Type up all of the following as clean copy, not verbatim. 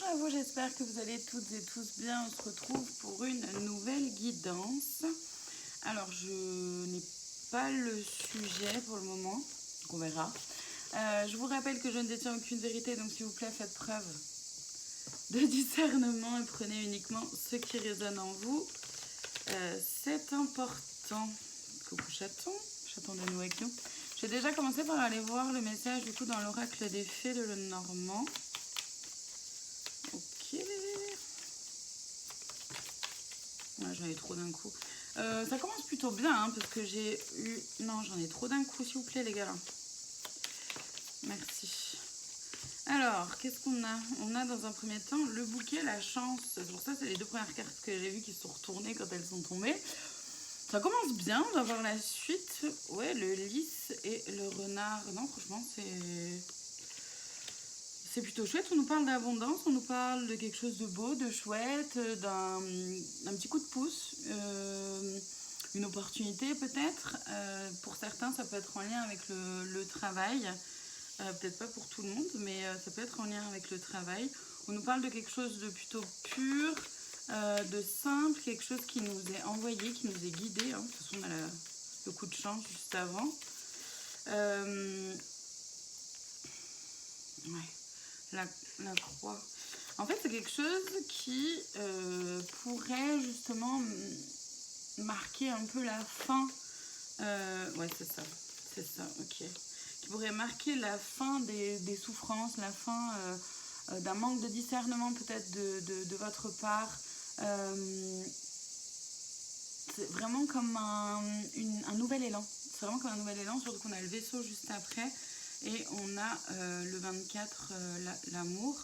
Bonjour à vous, j'espère que vous allez toutes et tous bien. On se retrouve pour une nouvelle guidance. Alors, je n'ai pas le sujet pour le moment, donc on verra. Je vous rappelle que je ne détiens aucune vérité, donc s'il vous plaît, faites preuve de discernement et prenez uniquement ce qui résonne en vous. C'est important. Coucou chaton, chaton de nous avec nous. J'ai déjà commencé par aller voir le message du coup dans l'oracle des fées de Lenormand. Ok. Ouais, j'en ai trop d'un coup. Ça commence plutôt bien hein, parce que j'ai eu... Non, j'en ai trop d'un coup, s'il vous plaît les gars. Là. Merci. Alors, qu'est-ce qu'on a? On a dans un premier temps le bouquet, la chance. C'est pour ça, c'est les deux premières cartes que j'ai vues qui se sont retournées quand elles sont tombées. Ça commence bien, on va voir la suite. Ouais, le lys et le renard. Non, franchement, c'est plutôt chouette. On nous parle d'abondance, on nous parle de quelque chose de beau, de chouette, d'un petit coup de pouce, une opportunité peut-être. Pour certains, ça peut être en lien avec le travail. Peut-être pas pour tout le monde, mais ça peut être en lien avec le travail. On nous parle de quelque chose de plutôt pur, de simple, quelque chose qui nous est envoyé, qui nous est guidé. Hein. De toute façon, on a le coup de chance juste avant. Ouais, la croix. En fait, c'est quelque chose qui pourrait justement marquer un peu la fin. Ouais, c'est ça, ok. Qui pourrait marquer la fin des souffrances, la fin d'un manque de discernement peut-être de votre part. C'est vraiment comme un nouvel élan. C'est vraiment comme un nouvel élan, surtout qu'on a le vaisseau juste après. Et on a le 24, l'amour.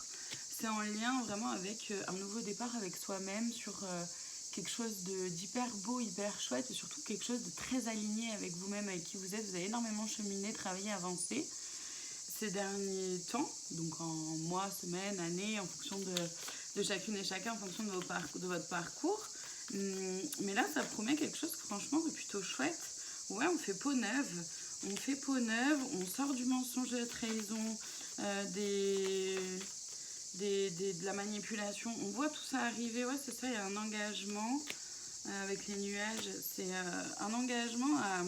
C'est en lien vraiment avec un nouveau départ avec soi-même sur quelque chose d'hyper beau, hyper chouette et surtout quelque chose de très aligné avec vous-même, avec qui vous êtes. Vous avez énormément cheminé, travaillé, avancé ces derniers temps, donc en mois, semaines, années, en fonction de chacune et chacun, en fonction de votre parcours. Mais là, ça promet quelque chose, franchement, de plutôt chouette. Ouais, on fait peau neuve. On fait peau neuve, on sort du mensonge de la trahison, de la manipulation. On voit tout ça arriver. Ouais, c'est ça, il y a un engagement avec les nuages. C'est un engagement à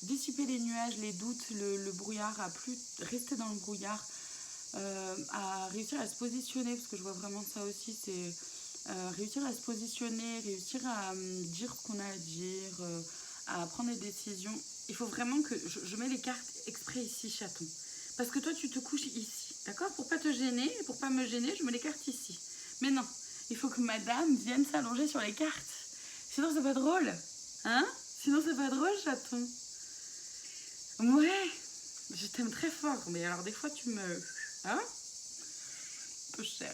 dissiper les nuages, les doutes, le brouillard, à plus rester dans le brouillard, à réussir à se positionner, parce que je vois vraiment ça aussi, c'est réussir à se positionner, réussir à dire ce qu'on a à dire, à prendre des décisions. Il faut vraiment que je mets les cartes exprès ici, chaton. Parce que toi, tu te couches ici, d'accord? Pour pas te gêner, pour pas me gêner, je mets les cartes ici. Mais non, il faut que madame vienne s'allonger sur les cartes. Sinon, c'est pas drôle. Hein? Sinon, c'est pas drôle, chaton. Ouais, je t'aime très fort. Mais alors, des fois, tu me... Hein? Un peu cher.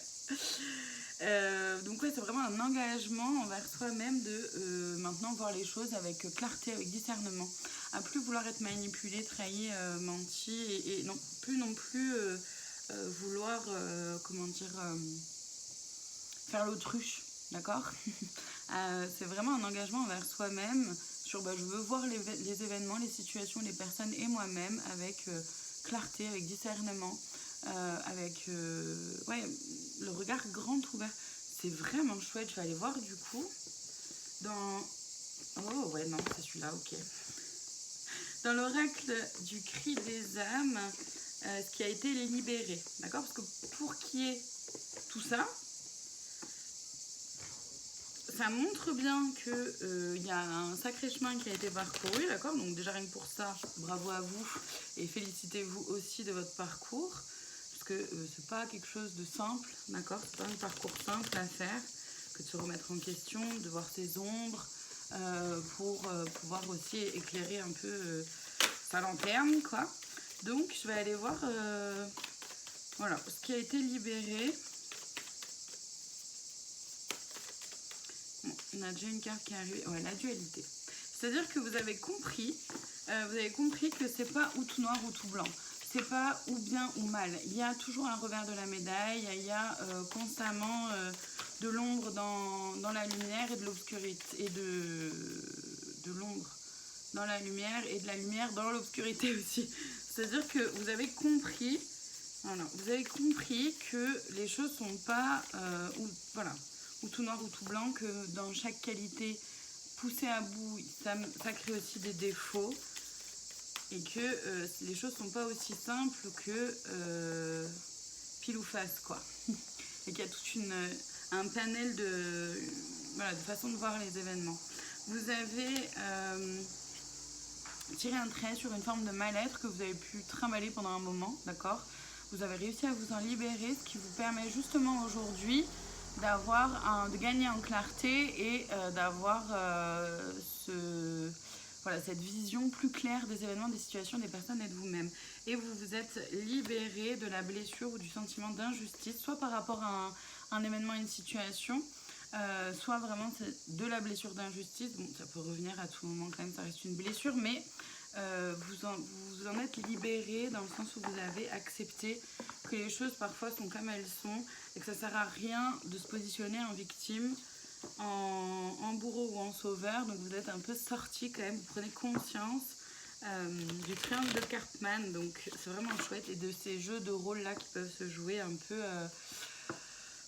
Donc ouais, c'est vraiment un engagement envers soi-même de maintenant voir les choses avec clarté, avec discernement, à plus vouloir être manipulé, trahi, menti et non plus vouloir comment dire faire l'autruche, d'accord. C'est vraiment un engagement envers soi-même sur je veux voir les événements, les situations, les personnes et moi-même avec clarté, avec discernement. Avec ouais, le regard grand ouvert. C'est vraiment chouette. Je vais aller voir du coup dans... Oh ouais, non, c'est celui-là, ok. Dans l'oracle du cri des âmes, ce qui a été libéré. D'accord? Parce que pour qu'il y ait tout ça, ça montre bien qu'il y a un sacré chemin qui a été parcouru. D'accord? Donc déjà rien que pour ça, bravo à vous et félicitez-vous aussi de votre parcours. Que c'est pas quelque chose de simple, d'accord? C'est pas un parcours simple à faire que de se remettre en question, de voir ses ombres pour pouvoir aussi éclairer un peu sa lanterne, quoi. Donc je vais aller voir voilà, ce qui a été libéré. Bon, on a déjà une carte qui est arrivée. Ouais, la dualité. C'est-à-dire que vous avez compris que c'est pas ou tout noir ou tout blanc. C'est pas ou bien ou mal. Il y a toujours un revers de la médaille. Il y a constamment de l'ombre dans la lumière et de l'obscurité. Et de l'ombre dans la lumière et de la lumière dans l'obscurité aussi. C'est-à-dire que vous avez compris Voilà, vous avez compris que les choses sont pas voilà, ou tout noir ou tout blanc, que dans chaque qualité poussée à bout, ça crée aussi des défauts et que les choses sont pas aussi simples que pile ou face, quoi. Et qu'il y a un panel voilà, de façons de voir les événements. Vous avez tiré un trait sur une forme de mal-être que vous avez pu trimballer pendant un moment, d'accord? Vous avez réussi à vous en libérer, ce qui vous permet justement aujourd'hui de gagner en clarté et d'avoir voilà, cette vision plus claire des événements, des situations, des personnes et de vous-même. Et vous vous êtes libéré de la blessure ou du sentiment d'injustice, soit par rapport à un événement, une situation, soit vraiment de la blessure d'injustice. Bon, ça peut revenir à tout moment quand même, ça reste une blessure, mais vous en êtes libéré dans le sens où vous avez accepté que les choses parfois sont comme elles sont et que ça sert à rien de se positionner en victime, en bourreau ou en sauveur. Donc vous êtes un peu sorti quand même, vous prenez conscience du triangle de Cartman, donc c'est vraiment chouette, et de ces jeux de rôle là qui peuvent se jouer un peu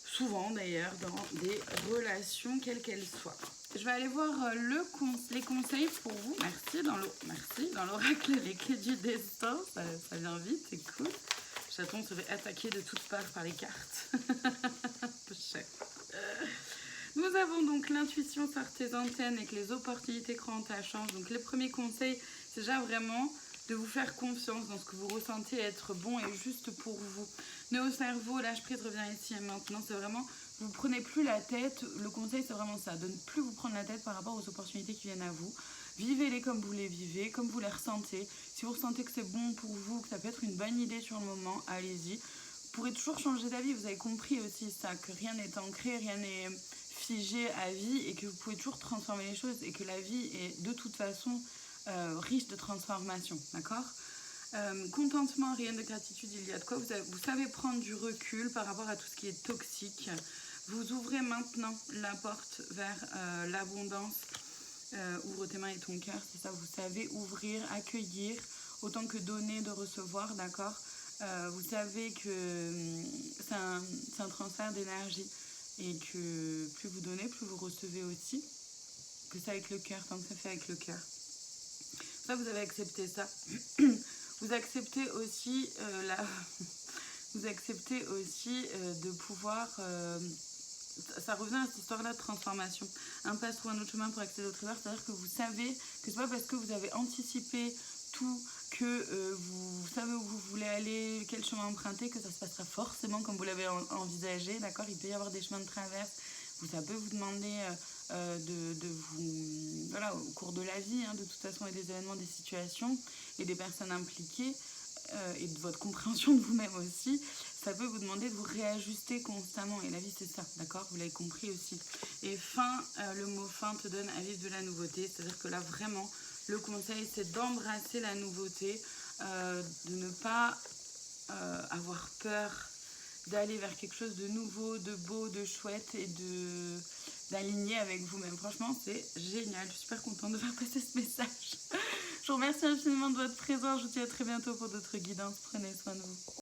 souvent d'ailleurs dans des relations quelles qu'elles soient. Je vais aller voir les conseils pour vous. Merci dans l'oracle les clés du destin, ça vient vite, c'est cool. Chaton se fait attaquer de toutes parts par les cartes. Nous avons donc l'intuition sur tes antennes et que les opportunités croient en ta chance. Donc les premiers conseils, c'est déjà vraiment de vous faire confiance dans ce que vous ressentez être bon et juste pour vous. Néo-cerveau, lâche prise, revient ici et maintenant. C'est vraiment, vous prenez plus la tête. Le conseil, c'est vraiment ça, de ne plus vous prendre la tête par rapport aux opportunités qui viennent à vous. Vivez-les comme vous les vivez, comme vous les ressentez. Si vous ressentez que c'est bon pour vous, que ça peut être une bonne idée sur le moment, allez-y. Vous pourrez toujours changer d'avis. Vous avez compris aussi ça, que rien n'est ancré, rien n'est figé à vie et que vous pouvez toujours transformer les choses et que la vie est de toute façon riche de transformation, d'accord? Contentement, rien de gratitude, il y a de quoi. Vous savez prendre du recul par rapport à tout ce qui est toxique. Vous ouvrez maintenant la porte vers l'abondance. Ouvre tes mains et ton cœur, c'est ça, vous savez ouvrir, accueillir, autant que donner, de recevoir, d'accord? Vous savez que c'est un transfert d'énergie et que plus vous donnez, plus vous recevez aussi. Que c'est avec le cœur, tant que ça fait avec le cœur. Ça, vous avez accepté ça. Vous acceptez aussi de pouvoir... ça revient à cette histoire-là de transformation. Un pas sur un autre chemin pour accéder au trésor, c'est-à-dire que vous savez que c'est pas parce que vous avez anticipé tout, que vous savez où vous voulez aller, quel chemin emprunter, que ça se passera forcément comme vous l'avez envisagé, d'accord? Il peut y avoir des chemins de traverse, ça peut vous demander de vous... Voilà, au cours de la vie, hein, de toute façon, il y a des événements, des situations et des personnes impliquées, et de votre compréhension de vous-même aussi, ça peut vous demander de vous réajuster constamment. Et la vie, c'est ça, d'accord? Vous l'avez compris aussi. Et fin, le mot fin te donne à vivre de la nouveauté. C'est-à-dire que là, vraiment, le conseil, c'est d'embrasser la nouveauté, de ne pas avoir peur d'aller vers quelque chose de nouveau, de beau, de chouette et d'aligner avec vous-même. Franchement, c'est génial. Je suis super contente de faire passer ce message. Je vous remercie infiniment de votre présence. Je vous dis à très bientôt pour d'autres guidances. Prenez soin de vous.